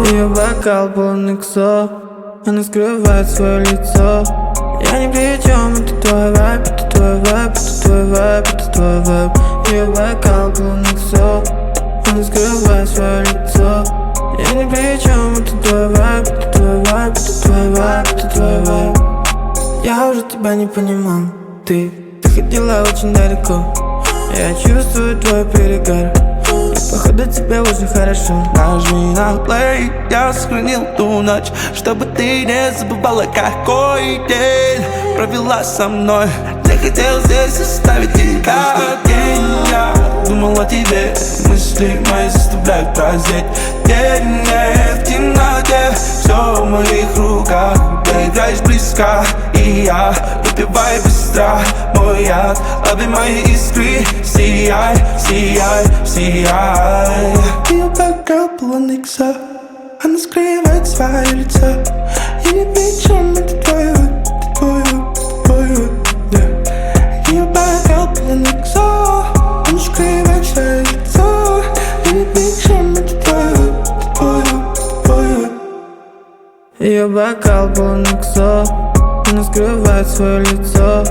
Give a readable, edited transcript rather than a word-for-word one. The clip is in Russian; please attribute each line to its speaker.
Speaker 1: Ее бокал полный ксо, она скрывает свое лицо. Я ни при чем, это твой вайб, это твой вайб, это твой вайб, это твой вайб. Ее бокал полный ксо, она скрывает свое лицо. Я ни при чем, это твой вайб, это твой вайб, это твой вайб, это твой вайб. Я уже тебя не понимал, ты ходила очень далеко. Я чувствую твой перегар, и походу тебе уже хорошо.
Speaker 2: Нажми на play, я сохранил ту ночь, чтобы ты не забывала, какой день провела со мной. Не хотел здесь оставить тебя один. Я думал о тебе, мысли мои заставляют прозреть. День в темноте, все в моих руках. Ты играешь близко, и я выпиваю быстро мой яд. Обнимай искры, сияй, сияй, сияй. Ее бэкграу полный ксо, она скрывает свое лицо. Я ни при чем, это твой вайб, это твой вайб, это твой вайб, yeah. Ее бэкграу полный ксо, она скрывает свое лицо. Я ни при чем, это твой вайб, это твой вайб, это твой вайб.
Speaker 1: Ее бокал полный ксо, она скрывает свое лицо.